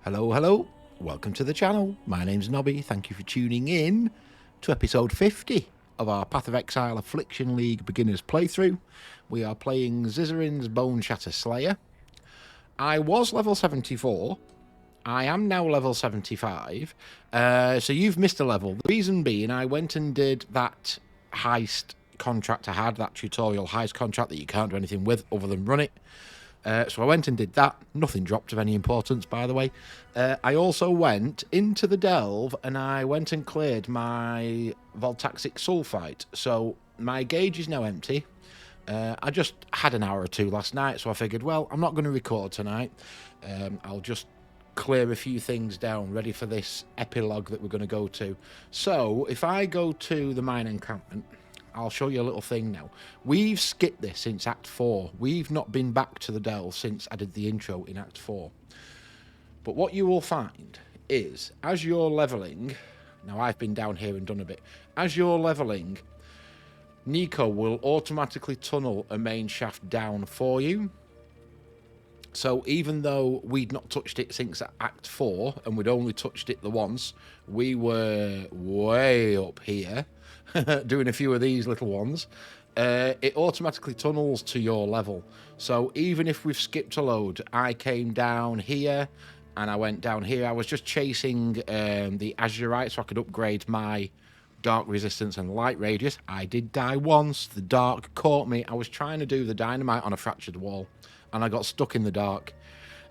Hello, hello. Welcome to the channel. My name's Nobby. Thank you for tuning in to episode 50 of our Path of Exile Affliction League beginners playthrough. We are playing Zizaran Boneshatter Slayer. I was level 74. I am now level 75. So you've missed a level. The reason being, I went and did that heist contract I had, that tutorial heist contract that you can't do anything with other than run it. So I went and did that. Nothing dropped of any importance, by the way. I also went into the delve and I went and cleared my voltaxic sulfite. So my gauge is now empty. I just had an hour or two last night, so I figured, well, I'm not going to record tonight. I'll just clear a few things down, ready for this epilogue that we're going to go to. So if I go to the mine encampment, I'll show you a little thing now. We've skipped this since Act 4. We've not been back to the delve since I did the intro in Act 4. But what you will find is, as you're levelling, now I've been down here and done a bit, as you're levelling, Nico will automatically tunnel a main shaft down for you. So even though we'd not touched it since Act 4, and we'd only touched it the once, we were way up here, doing a few of these little ones, it automatically tunnels to your level. So even if we've skipped a load, I came down here, and I went down here. I was just chasing the azurite so I could upgrade my dark resistance and light radius. I did die once. The dark caught me. I was trying to do the dynamite on a fractured wall, and I got stuck in the dark.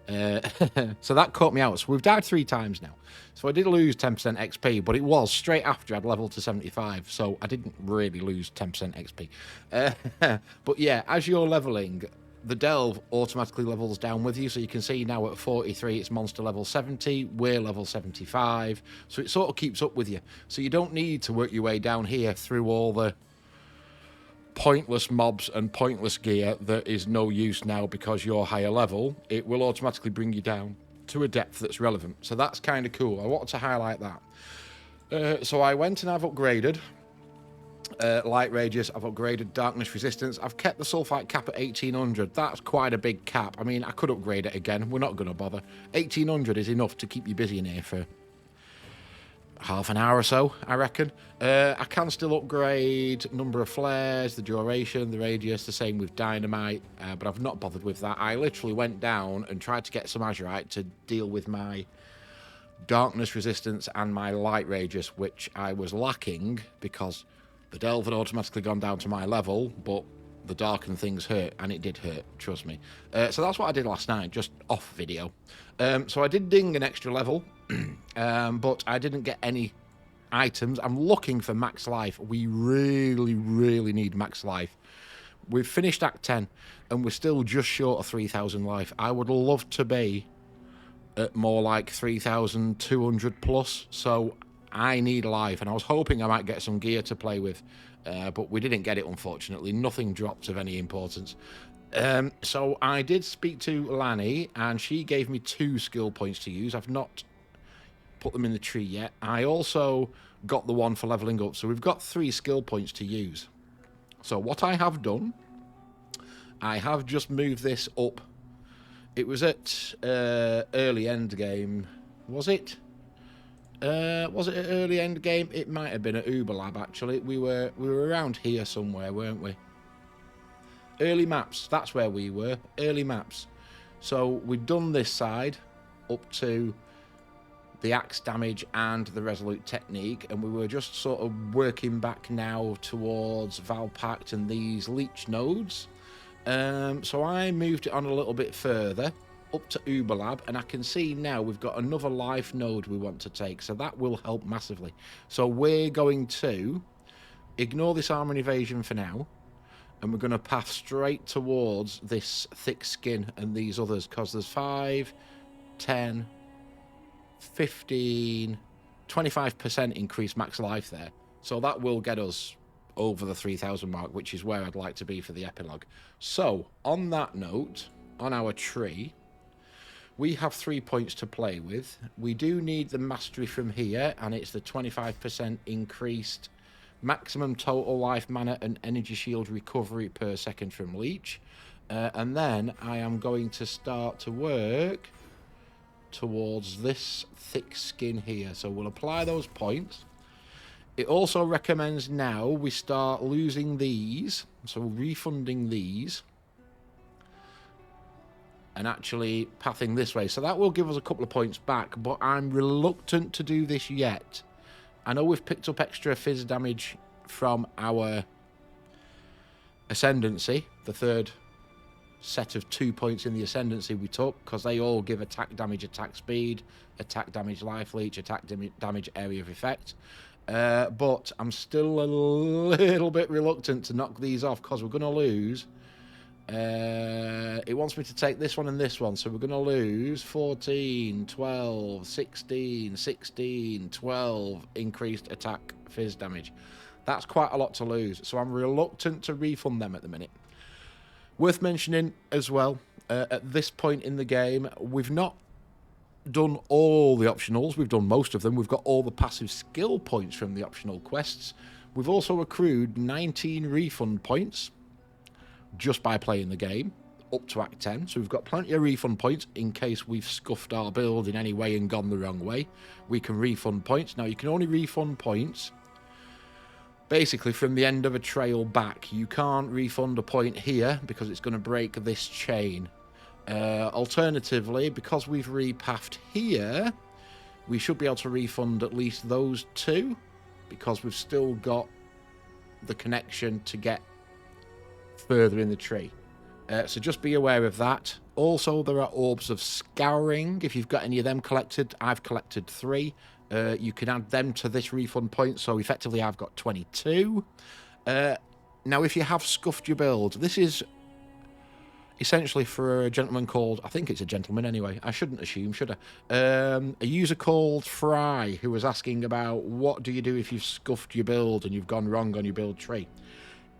So that caught me out. So we've died 3 times now. So I did lose 10% XP, but it was straight after I'd leveled to 75. So I didn't really lose 10% XP. But yeah, as you're leveling, the delve automatically levels down with you. So you can see now at 43, it's monster level 70. We're level 75. So it sort of keeps up with you. So you don't need to work your way down here through all the pointless mobs and pointless gear that is no use now because you're higher level. It will automatically bring you down to a depth that's relevant. So that's kind of cool. I wanted to highlight that. So I went and I've upgraded light radius, I've upgraded darkness resistance, I've kept the sulfite cap at 1800. That's quite a big cap. I mean, I could upgrade it again. We're not going to bother. 1800 is enough to keep you busy in here for half an hour or so, I reckon. I can still upgrade number of flares, the duration, the radius, the same with dynamite, but I've not bothered with that. I literally went down and tried to get some azurite to deal with my darkness resistance and my light radius, which I was lacking because the delve had automatically gone down to my level, but the darkened things hurt, and it did hurt, trust me. So that's what I did last night, just off video. So I did ding an extra level, but I didn't get any items. I'm looking for max life. We really, really need max life. We've finished Act 10, and we're still just short of 3,000 life. I would love to be at more like 3,200 plus, so I need life, and I was hoping I might get some gear to play with, but we didn't get it, unfortunately. Nothing dropped of any importance. So I did speak to Lanny, and she gave me 2 skill points to use. I've not put them in the tree yet. I also got the one for leveling up, so we've got 3 skill points to use. So what I have done, I have just moved this up. It was at early end game, was it? Was it an early end game? It might have been at Uber Lab, actually. We were around here somewhere, weren't we? Early maps, that's where we were. Early maps. So we'd done this side up to the axe damage and the resolute technique, and we were just sort of working back now towards Valpact and these leech nodes. So I moved it on a little bit further up to Uber Lab, and I can see now we've got another life node we want to take, so that will help massively. So we're going to ignore this armor and evasion for now, and we're going to pass straight towards this thick skin and these others, because there's 5, 10, 15, 25% increased max life there. So that will get us over the 3,000 mark, which is where I'd like to be for the epilogue. So on that note, on our tree, we have 3 points to play with. We do need the mastery from here, and it's the 25% increased maximum total life, mana, and energy shield recovery per second from leech. And then I am going to start to work towards this thick skin here. So we'll apply those points. It also recommends now we start losing these, so refunding these, and actually pathing this way. So that will give us a couple of points back, but I'm reluctant to do this yet. I know we've picked up extra fizz damage from our Ascendancy, the third set of 2 points in the Ascendancy we took, because they all give attack damage, attack speed, attack damage, life leech, attack damage, area of effect. But I'm still a little bit reluctant to knock these off because we're going to lose. It wants me to take this one and this one, so we're going to lose 14, 12, 16, 16, 12 increased attack fizz damage. That's quite a lot to lose, so I'm reluctant to refund them at the minute. Worth mentioning as well, at this point in the game, we've not done all the optionals. We've done most of them. We've got all the passive skill points from the optional quests. We've also accrued 19 refund points just by playing the game up to Act 10. So we've got plenty of refund points in case we've scuffed our build in any way and gone the wrong way. We can refund points. Now, you can only refund points basically from the end of a trail back. You can't refund a point here because it's going to break this chain. Alternatively, because we've repathed here, we should be able to refund at least those two because we've still got the connection to get further in the tree. So just be aware of that. Also, there are orbs of scouring. If you've got any of them collected, I've collected 3. You can add them to this refund point, so effectively I've got 22. Now, if you have scuffed your build, this is essentially for a gentleman called, I think it's a gentleman anyway, I shouldn't assume, should I? A user called Fry, who was asking about what do you do if you've scuffed your build and you've gone wrong on your build tree.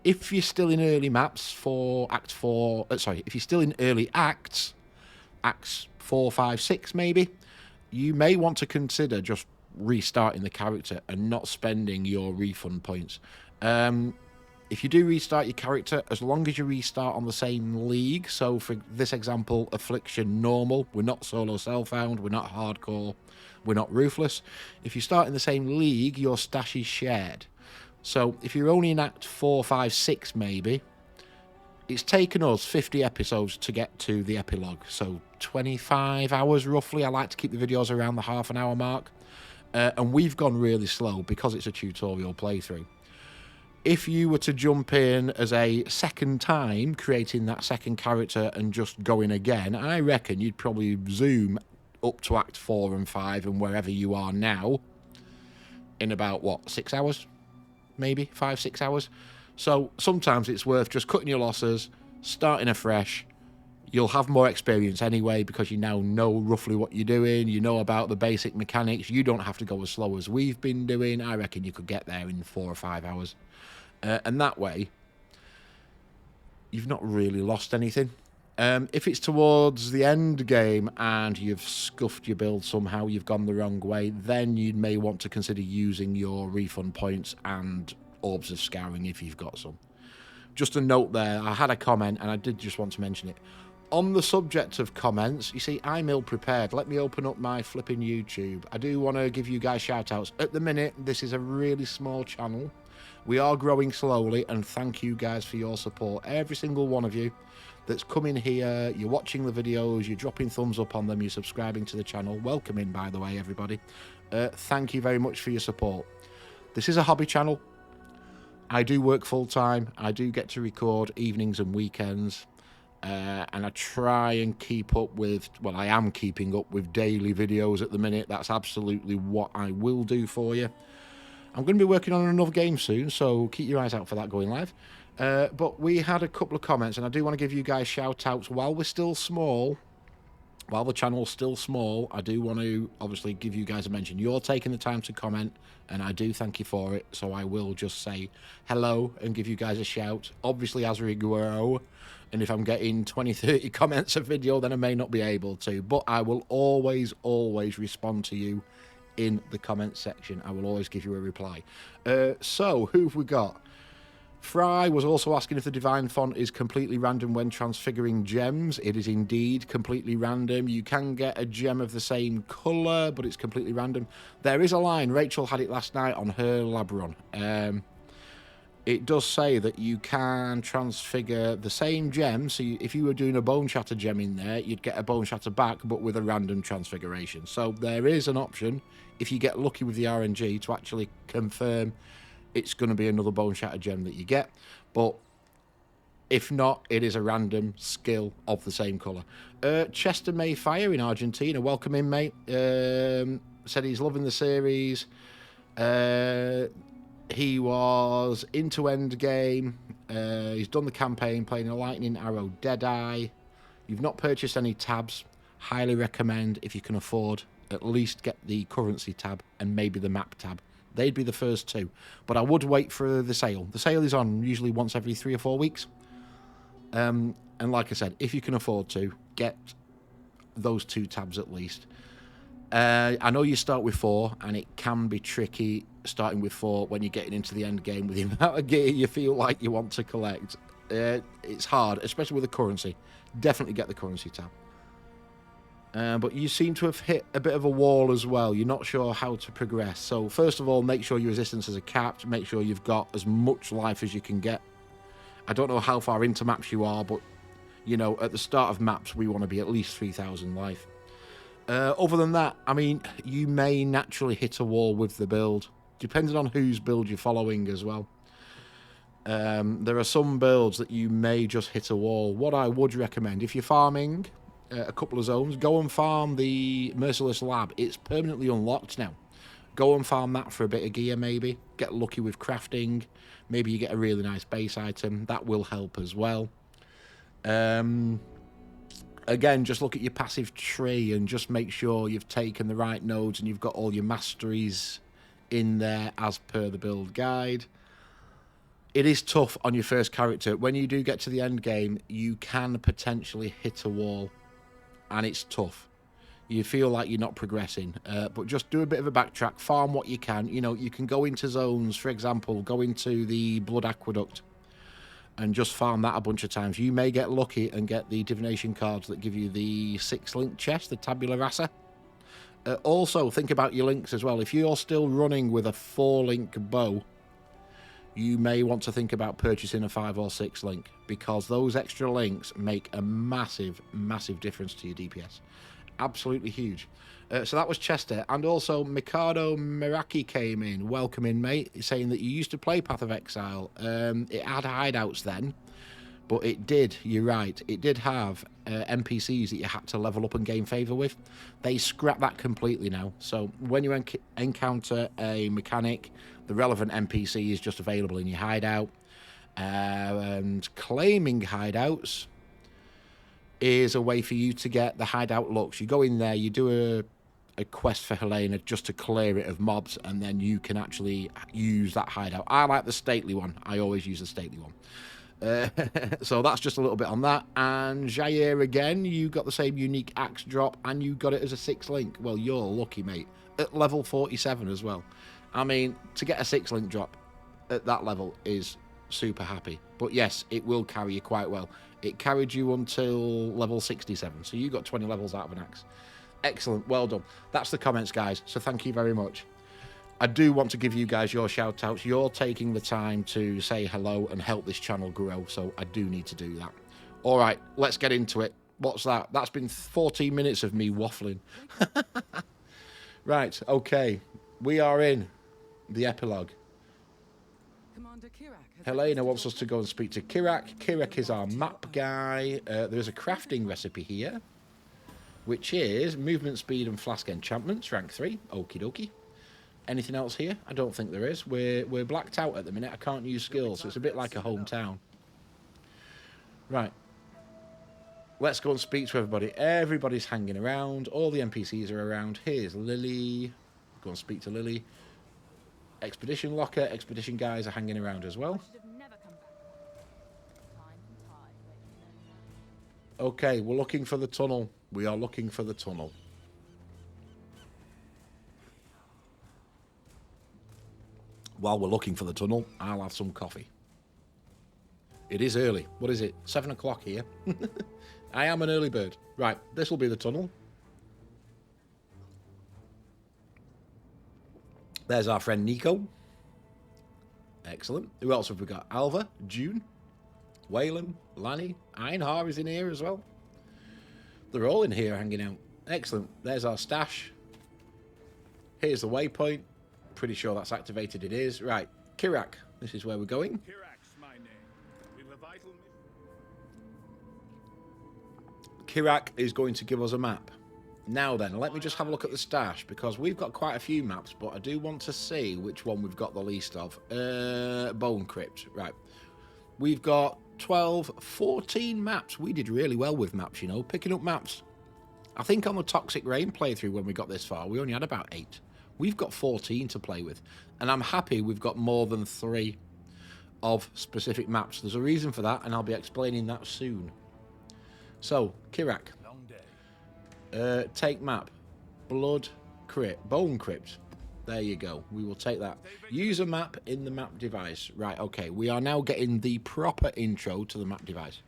If you're still in early maps for Act 4, if you're still in early acts, Acts 4, 5, 6 maybe, you may want to consider just restarting the character and not spending your refund points. If you do restart your character, as long as you restart on the same league, so for this example, Affliction normal, we're not solo self-found, we're not hardcore, we're not ruthless. If you start in the same league, your stash is shared. So if you're only in Act 4, 5, 6 maybe, it's taken us 50 episodes to get to the epilogue, so 25 hours roughly. I like to keep the videos around the half-an-hour mark, and we've gone really slow because it's a tutorial playthrough. If you were to jump in as a second time, creating that second character and just going again, I reckon you'd probably zoom up to Act 4 and 5 and wherever you are now in about, what, 6 hours? Maybe 5, 6 hours. So sometimes it's worth just cutting your losses, starting afresh. You'll have more experience anyway because you now know roughly what you're doing. You know about the basic mechanics. You don't have to go as slow as we've been doing. I reckon you could get there in 4 or 5 hours. And that way, you've not really lost anything. If it's towards the end game and you've scuffed your build somehow, you've gone the wrong way, then you may want to consider using your refund points and orbs of scouring if you've got some. Just a note there, I had a comment and I did just want to mention it. On the subject of comments, you see, I'm ill-prepared. Let me open up my flipping YouTube. I do want to give you guys shout-outs. At the minute, this is a really small channel. We are growing slowly, and thank you guys for your support. Every single one of you that's coming here, you're watching the videos, you're dropping thumbs up on them, you're subscribing to the channel. Welcome in, by the way, everybody. Thank you very much for your support. This is a hobby channel. I do work full-time. I do get to record evenings and weekends. And I try and keep up with, well, I am keeping up with daily videos at the minute. That's absolutely what I will do for you. I'm going to be working on another game soon, so keep your eyes out for that going live. But we had a couple of comments, and I do want to give you guys shout-outs. While we're still small, while the channel's still small, I do want to obviously give you guys a mention. You're taking the time to comment, and I do thank you for it. So I will just say hello and give you guys a shout. Obviously, as we grow, and if I'm getting 20, 30 comments a video, then I may not be able to. But I will always, always respond to you in the comment section. I will always give you a reply. So, who have we got? Fry was also asking if the Divine Font is completely random when transfiguring gems. It is indeed completely random. You can get a gem of the same colour, but it's completely random. There is a line, Rachel had it last night on her lab run. It does say that you can transfigure the same gem. So if you were doing a Boneshatter gem in there, you'd get a Boneshatter back, but with a random transfiguration. So there is an option, if you get lucky with the RNG, to actually confirm it's going to be another Boneshatter gem that you get. But if not, it is a random skill of the same colour. Chester Mayfire in Argentina, welcome in, mate. Said he's loving the series. He was into end game. He's done the campaign, playing a Lightning Arrow Deadeye. You've not purchased any tabs. Highly recommend, if you can afford, at least get the currency tab and maybe the map tab. They'd be the first two. But I would wait for the sale. The sale is on usually once every 3 or 4 weeks. And like I said, if you can afford to, get those 2 tabs at least. I know you start with 4, and it can be tricky starting with 4 when you're getting into the end game with the amount of gear you feel like you want to collect. It's hard, especially with the currency. Definitely get the currency tab. But you seem to have hit a bit of a wall as well. You're not sure how to progress. So first of all, make sure your resistances are capped. Make sure you've got as much life as you can get. I don't know how far into maps you are, but, you know, at the start of maps, we want to be at least 3,000 life. Other than that, I mean, you may naturally hit a wall with the build, depending on whose build you're following as well. There are some builds that you may just hit a wall. What I would recommend, if you're farming a couple of zones, go and farm the Merciless Lab. It's permanently unlocked now. Go and farm that for a bit of gear, maybe. Get lucky with crafting. Maybe you get a really nice base item. That will help as well. Again, just look at your passive tree and just make sure you've taken the right nodes and you've got all your masteries in there as per the build guide. It is tough on your first character. When you do get to the end game, you can potentially hit a wall, and it's tough. You feel like you're not progressing, but just do a bit of a backtrack, farm what you can. You know, you can go into zones, for example, go into the Blood Aqueduct and just farm that a bunch of times. You may get lucky and get the divination cards that give you the 6-link chest, the tabula rasa. Also, think about your links as well. If you're still running with a 4-link bow, you may want to think about purchasing a 5 or 6 link, because those extra links make a massive, massive difference to your DPS. Absolutely huge. So that was Chester. And also Mikado Meraki came in. Welcome in, mate. Saying that you used to play Path of Exile. It had hideouts then, but it did, you're right, it did have NPCs that you had to level up and gain favour with. They scrapped that completely now. So when you encounter a mechanic, the relevant NPC is just available in your hideout. And claiming hideouts is a way for you to get the hideout looks. You go in there, you do a quest for Helena just to clear it of mobs, and then you can actually use that hideout. I like the stately one. I always use the stately one. So that's just a little bit on that. And Jair, again, you got the same unique axe drop, and you got it as a 6-link. Well, you're lucky, mate. At level 47 as well. I mean, to get a 6-link drop at that level is super happy. But yes, it will carry you quite well. It carried you until level 67, so you got 20 levels out of an axe. Excellent, well done. That's the comments, guys, so thank you very much. I do want to give you guys your shout outs. You're taking the time to say hello and help this channel grow, so I do need to do that. All right, let's get into it. What's that? That's been 14 minutes of me waffling. Right, okay. We are in the epilogue. Helena wants us to go and speak to Kirak. Kirak is our map guy. There's a crafting recipe here, which is movement speed and flask enchantments, rank 3. Okie dokie. Anything else here? I don't think there is. We're blacked out at the minute. I can't use skills, so it's a bit like a hometown. Right. Let's go and speak to everybody. Everybody's hanging around. All the NPCs are around. Here's Lily. Go and speak to Lily. Expedition locker. Expedition guys are hanging around as well. Okay, we're looking for the tunnel. We are looking for the tunnel. While we're looking for the tunnel, I'll have some coffee. It is early. What is it? 7 o'clock here. I am an early bird. Right, this will be the tunnel. There's our friend Nico. Excellent. Who else have we got? Alva, June, Whalen, Lanny, Einhar is in here as well. They're all in here hanging out. Excellent. There's our stash. Here's the waypoint. Pretty sure that's activated. It is. Right. Kirak. This is where we're going. Kirak's my name. We've a vital... Kirak is going to give us a map. Now then, let me just have a look at the stash, because we've got quite a few maps, but I do want to see which one we've got the least of. Bone Crypt. Right. We've got 12, 14 maps. We did really well with maps, you know, picking up maps. I think on the Toxic Rain playthrough when we got this far, we only had about 8. We've got 14 to play with. And I'm happy we've got more than 3 of specific maps. There's a reason for that, and I'll be explaining that soon. So, Kirak. Take map. Blood Crypt. Bone Crypt. There you go. We will take that. Use a map in the map device. Right, okay. We are now getting the proper intro to the map device.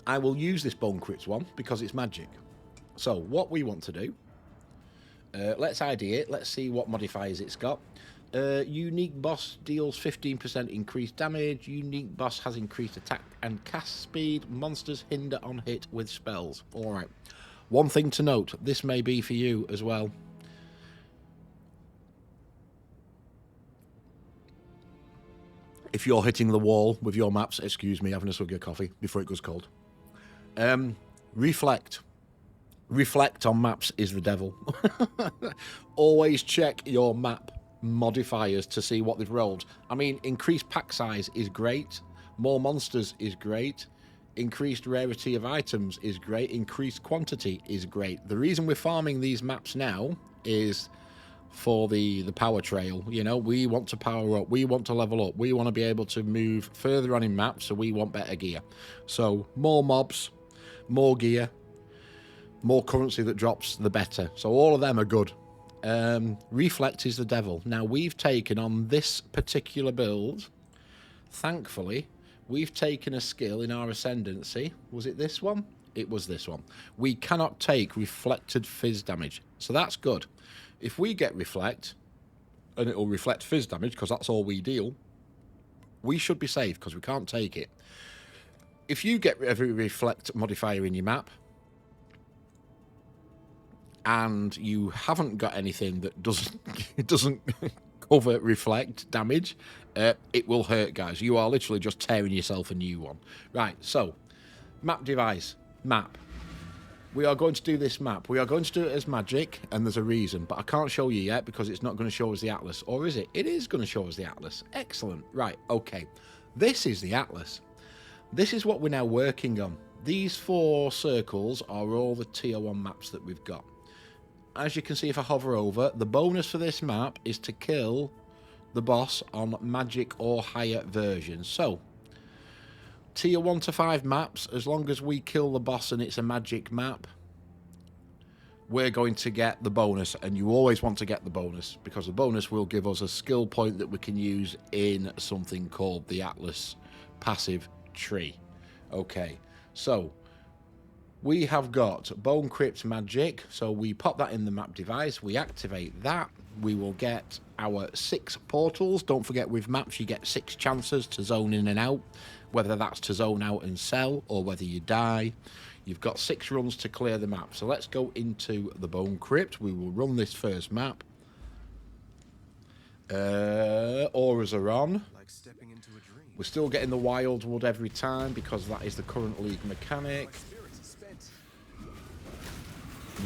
I will use this Bone Crypt one because it's magic. So, what we want to do, let's ID it. Let's see what modifiers it's got. Unique boss deals 15% increased damage. Unique boss has increased attack and cast speed. Monsters hinder on hit with spells. Alright. One thing to note, this may be for you as well. If you're hitting the wall with your maps, excuse me, having a swig of coffee before it goes cold. Reflect. Reflect on maps is the devil. Always check your map modifiers to see what they've rolled. I mean, increased pack size is great. More monsters is great. Increased rarity of items is great. Increased quantity is great. The reason we're farming these maps now is for the power trail. You know, we want to power up. We want to level up. We want to be able to move further on in maps, so we want better gear. So more mobs, more gear, more currency that drops, the better. So all of them are good. Reflect is the devil. Now, we've taken on this particular build, thankfully, we've taken a skill in our ascendancy. Was it this one? It was this one. We cannot take reflected fizz damage. So that's good. If we get reflect, and it'll reflect fizz damage, because that's all we deal, we should be safe, because we can't take it. If you get every reflect modifier in your map, and you haven't got anything that doesn't cover reflect damage, it will hurt, guys. You are literally just tearing yourself a new one. Right, so, map device, map. We are going to do this map. We are going to do it as magic, and there's a reason, but I can't show you yet because it's not going to show us the atlas. Or is it? It is going to show us the atlas. Excellent. Right, okay. This is the atlas. This is what we're now working on. These 4 circles are all the tier 1 maps that we've got. As you can see if I hover over, the bonus for this map is to kill the boss on magic or higher versions. So, tier 1 to 5 maps, as long as we kill the boss and it's a magic map, we're going to get the bonus. And you always want to get the bonus, because the bonus will give us a skill point that we can use in something called the Atlas passive tree. Okay, so we have got Bone Crypt magic, so we pop that in the map device, we activate that, we will get our 6 portals. Don't forget, with maps you get 6 chances to zone in and out, whether that's to zone out and sell, or whether you die. You've got 6 runs to clear the map. So let's go into the Bone Crypt. We will run this first map. Auras are on. Like stepping into a dream. We're still getting the Wildwood every time, because that is the current league mechanic.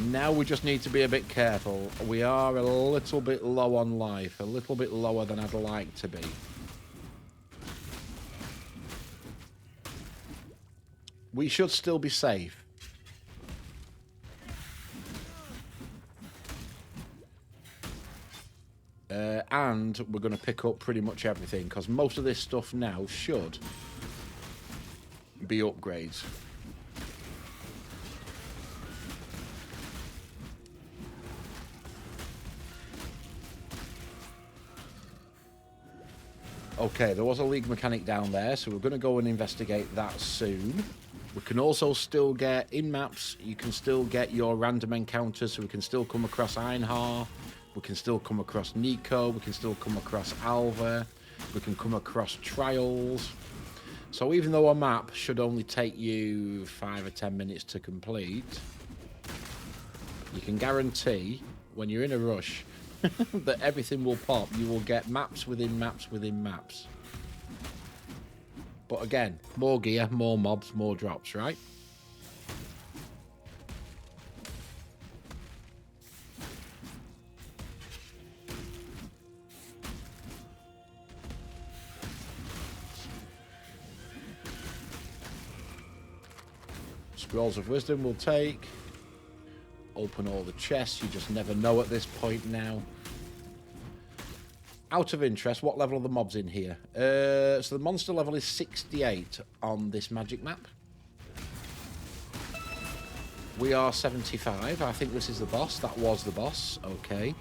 Now we just need to be a bit careful. We are a little bit low on life, a little bit lower than I'd like to be. We should still be safe. And we're going to pick up pretty much everything, because most of this stuff now should be upgrades. Okay, there was a league mechanic down there, so we're going to go and investigate that soon. We can also still get, in maps, you can still get your random encounters, so we can still come across Einhar, we can still come across Nico, we can still come across Alva, we can come across Trials. So even though a map should only take you 5 or 10 minutes to complete, you can guarantee, when you're in a rush, that everything will pop. You will get maps within maps within maps. But again, more gear, more mobs, more drops, right? Scrolls of Wisdom will take. Open all the chests. You just never know at this point now. Out of interest, what level are the mobs in here? So the monster level is 68 on this magic map. We are 75. I think this is the boss. That was the boss. Okay.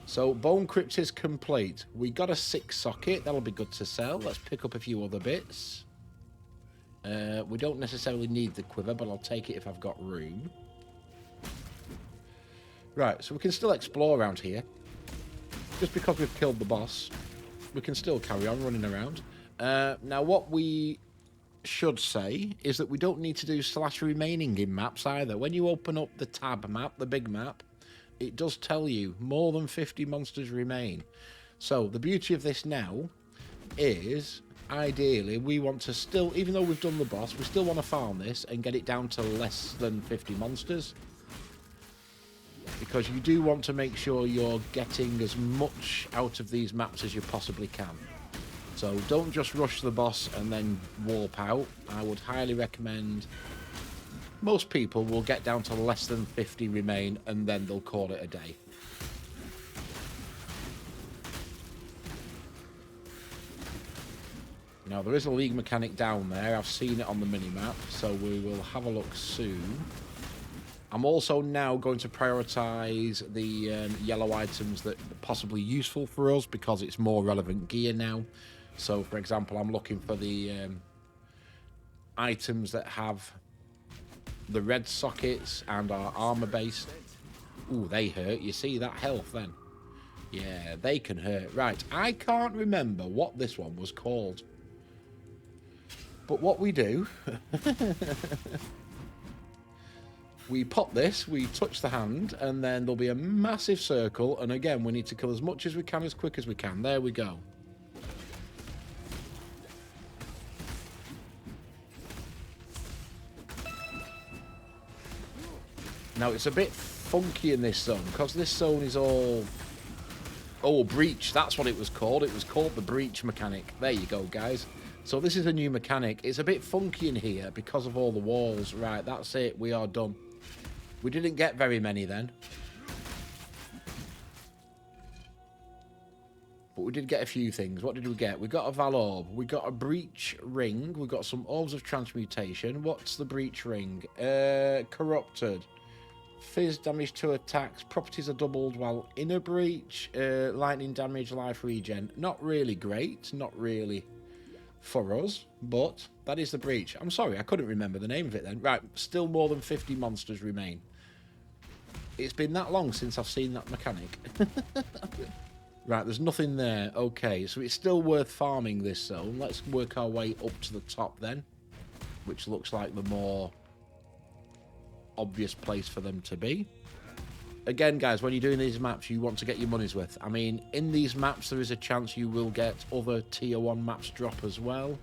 So Bone Crypt is complete. We got a 6 socket. That'll be good to sell. Let's pick up a few other bits. We don't necessarily need the quiver, but I'll take it if I've got room. Right, so we can still explore around here. Just because we've killed the boss, we can still carry on running around. Now, what we should say is that we don't need to do / remaining in maps either. When you open up the tab map, the big map, it does tell you more than 50 monsters remain. So the beauty of this now is, ideally, we want to still, even though we've done the boss, we still want to farm this and get it down to less than 50 monsters. Because you do want to make sure you're getting as much out of these maps as you possibly can. So don't just rush the boss and then warp out. I would highly recommend, most people will get down to less than 50 remain and then they'll call it a day. Now there is a league mechanic down there. I've seen it on the mini-map, so we will have a look soon. I'm also now going to prioritise the yellow items that are possibly useful for us because it's more relevant gear now. So, for example, I'm looking for the items that have the red sockets and are armour-based. Ooh, they hurt. You see that health then? Yeah, they can hurt. Right, I can't remember what this one was called. But what we do... we pop this, we touch the hand, and then there'll be a massive circle, and again, we need to kill as much as we can, as quick as we can. There we go. Now, it's a bit funky in this zone, because this zone is all... Oh, breach, that's what it was called. It was called the breach mechanic. There you go, guys. So this is a new mechanic. It's a bit funky in here because of all the walls. Right, that's it. We are done. We didn't get very many then. But we did get a few things. What did we get? We got a Val Orb. We got a Breach Ring. We got some Orbs of Transmutation. What's the Breach Ring? Corrupted. Fizz damage to attacks. Properties are doubled while in a breach. Lightning damage, life regen. Not really great. Not really for us, but that is the breach. I'm sorry, I couldn't remember the name of it then. Right, still more than 50 monsters remain. It's been that long since I've seen that mechanic. Right, there's nothing there. Okay, so it's still worth farming this zone. Let's work our way up to the top then, which looks like the more obvious place for them to be. Again, guys, when you're doing these maps, you want to get your money's worth. I mean, in these maps, there is a chance you will get other Tier 1 maps drop as well.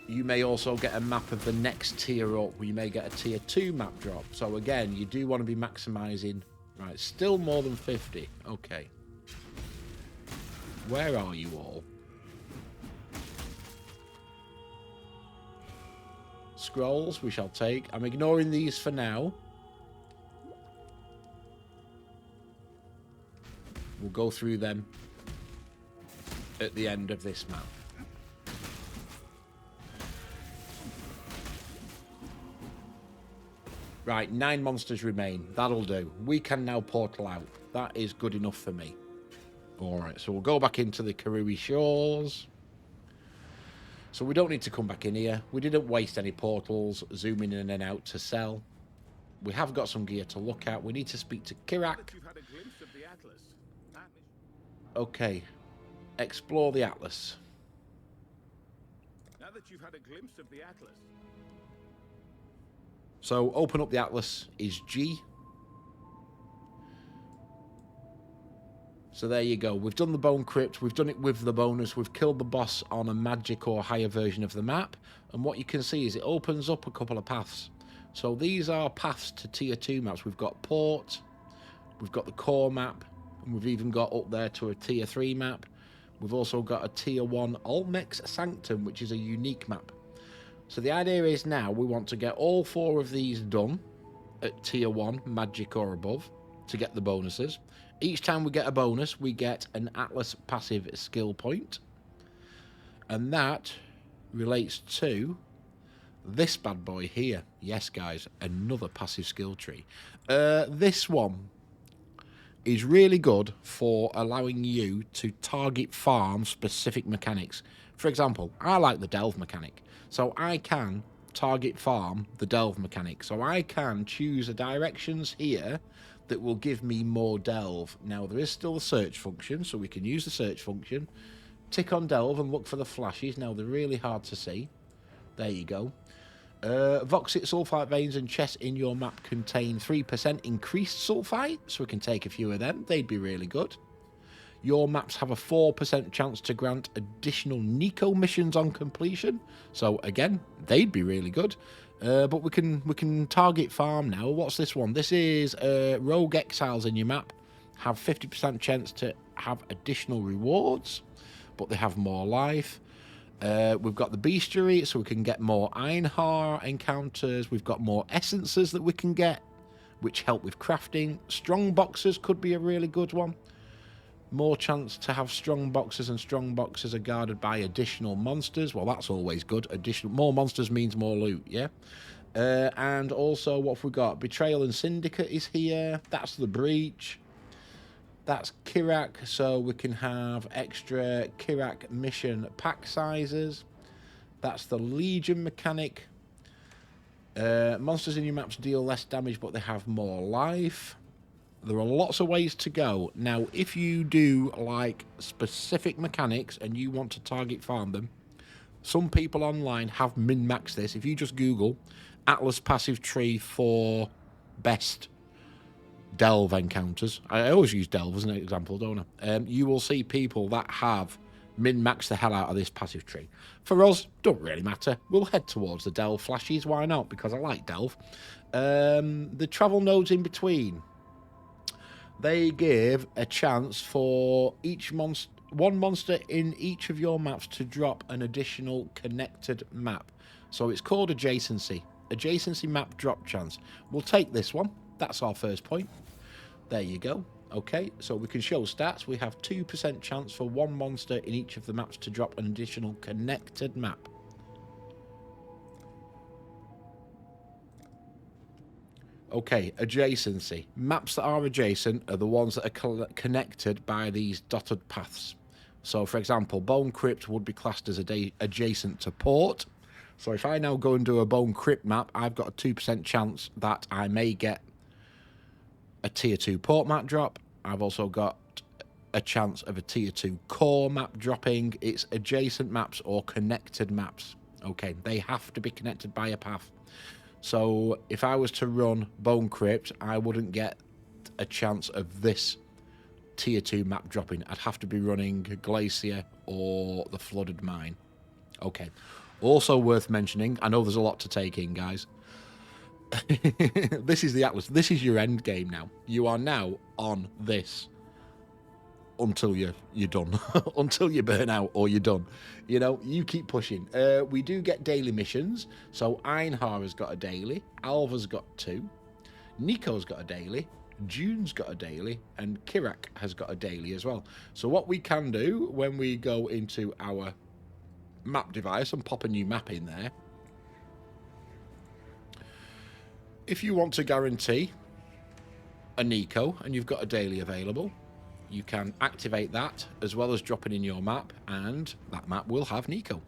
You may also get a map of the next tier up, where you may get a Tier 2 map drop. So again, you do want to be maximising. Right, still more than 50. Okay. Where are you all? Scrolls we shall take. I'm ignoring these for now. We'll go through them at the end of this map. Right, 9 monsters remain. That'll do. We can now portal out. That is good enough for me. Alright, so we'll go back into the Karui Shores. So we don't need to come back in here. We didn't waste any portals, zooming in and out to sell. We have got some gear to look at. We need to speak to Kirak. Okay. Explore the Atlas. Now that you've had a glimpse of the Atlas. So open up the Atlas is G. So there you go. We've done the Bone Crypt. We've done it with the bonus. We've killed the boss on a magic or higher version of the map. And what you can see is it opens up a couple of paths. So these are paths to tier 2 maps. We've got Port. We've got the core map. And we've even got up there to a tier 3 map. We've also got a tier 1 Olmex Sanctum, which is a unique map. So the idea is now we want to get all 4 of these done at tier 1, magic or above, to get the bonuses. Each time we get a bonus, we get an Atlas passive skill point. And that relates to this bad boy here. Yes, guys, another passive skill tree. This one is really good for allowing you to target farm specific mechanics. For example, I like the delve mechanic. So I can target farm the delve mechanic. So I can choose the directions here that will give me more delve. Now, there is still a search function, so we can use the search function. Tick on delve and look for the flashes. Now, they're really hard to see. There you go. Voxite sulfite veins and chests in your map contain 3% increased sulfite, so we can take a few of them. They'd be really good. Your maps have a 4% chance to grant additional Nico missions on completion. So again, they'd be really good. But we can target farm now. What's this one? This is Rogue Exiles in your map. Have 50% chance to have additional rewards, but they have more life. We've got the Bestiary, so we can get more Einhar encounters. We've got more essences that we can get, which help with crafting. Strong boxes could be a really good one. More chance to have strong boxes, and strong boxes are guarded by additional monsters. Well, that's always good. More monsters means more loot, yeah? And also, what have we got? Betrayal and Syndicate is here. That's the Breach. That's Kirak, so we can have extra Kirak mission pack sizes. That's the Legion mechanic. Monsters in your maps deal less damage, but they have more life. There are lots of ways to go. Now, if you do like specific mechanics and you want to target farm them, some people online have min-maxed this. If you just Google Atlas passive tree for best delve encounters, I always use delve as an example, don't I? You will see people that have min-maxed the hell out of this passive tree. For us, don't really matter. We'll head towards the delve flashes. Why not? Because I like delve. The travel nodes in between. They give a chance for one monster in each of your maps to drop an additional connected map. So it's called adjacency. Adjacency map drop chance. We'll take this one. That's our first point. There you go. Okay, so we can show stats. We have 2% chance for one monster in each of the maps to drop an additional connected map. Okay, adjacency. Maps that are adjacent are the ones that are connected by these dotted paths. So, for example, Bone Crypt would be classed as adjacent to Port. So if I now go and do a Bone Crypt map, I've got a 2% chance that I may get a tier 2 Port map drop. I've also got a chance of a tier 2 core map dropping. It's adjacent maps or connected maps. Okay, they have to be connected by a path. So if I was to run Bone Crypt, I wouldn't get a chance of this tier 2 map dropping. I'd have to be running Glacier or the Flooded Mine. Okay. Also worth mentioning, I know there's a lot to take in, guys. This is the Atlas. This is your end game now. You are now on this until you're done. Until you burn out or you're done. You know, you keep pushing. We do get daily missions. So Einhar has got a daily. Alva's got 2. Nico's got a daily. June's got a daily. And Kirak has got a daily as well. So what we can do when we go into our map device and pop a new map in there if you want to guarantee a Nico and you've got a daily available, you can activate that as well as dropping in your map, and that map will have Nico.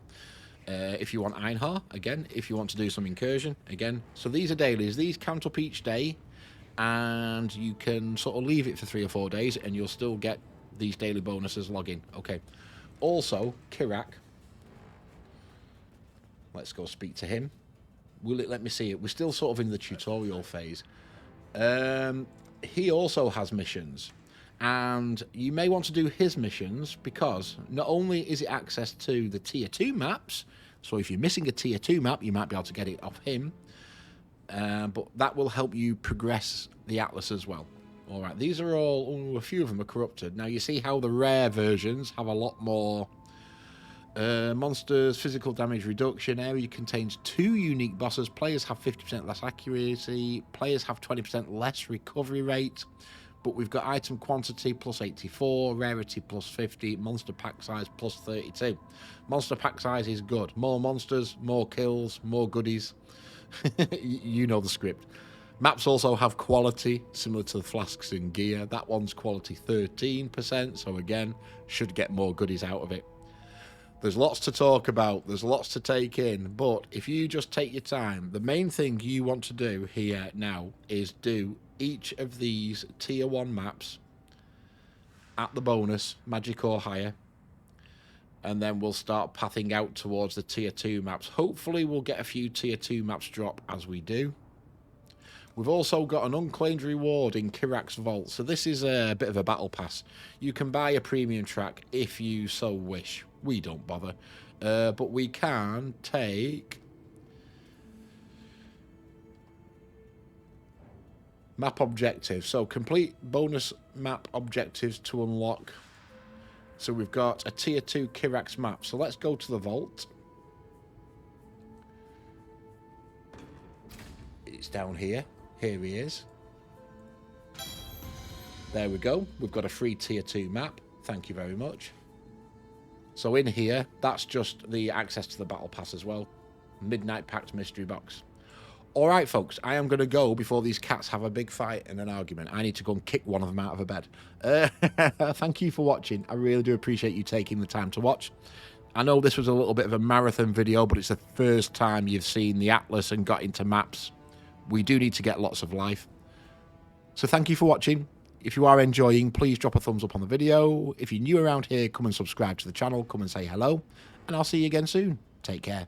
If you want Einhar, again, if you want to do some incursion, again. So these are dailies. These count up each day, and you can sort of leave it for 3 or 4 days, and you'll still get these daily bonuses login. Okay. Also, Kirak. Let's go speak to him. Will it let me see it? We're still sort of in the tutorial phase. He also has missions. And you may want to do his missions because not only is it access to the tier 2 maps, so if you're missing a tier 2 map, you might be able to get it off him, but that will help you progress the Atlas as well. All right, these are all, a few of them are corrupted. Now you see how the rare versions have a lot more monsters, physical damage reduction, area contains 2 unique bosses, players have 50% less accuracy, players have 20% less recovery rate. But we've got item quantity plus 84, rarity plus 50, monster pack size plus 32. Monster pack size is good. More monsters, more kills, more goodies. You know the script. Maps also have quality, similar to the flasks and gear. That one's quality 13%, so again, should get more goodies out of it. There's lots to talk about, there's lots to take in, but if you just take your time, the main thing you want to do here now is do each of these tier 1 maps at the bonus, magic or higher, and then we'll start pathing out towards the tier 2 maps. Hopefully we'll get a few tier 2 maps drop as we do. We've also got an unclaimed reward in Kirak's Vault, so this is a bit of a battle pass. You can buy a premium track if you so wish. We don't bother, but we can take map objectives. So complete bonus map objectives to unlock. So we've got a tier 2 Kirak's map. So let's go to the vault. It's down here. Here he is. There we go. We've got a free tier 2 map. Thank you very much. So in here, that's just the access to the battle pass as well. Midnight Pact mystery box. All right, folks, I am going to go before these cats have a big fight and an argument. I need to go and kick one of them out of a bed. Thank you for watching. I really do appreciate you taking the time to watch. I know this was a little bit of a marathon video, but it's the first time you've seen the Atlas and got into maps. We do need to get lots of life. So thank you for watching. If you are enjoying, please drop a thumbs up on the video. If you're new around here, come and subscribe to the channel. Come and say hello. And I'll see you again soon. Take care.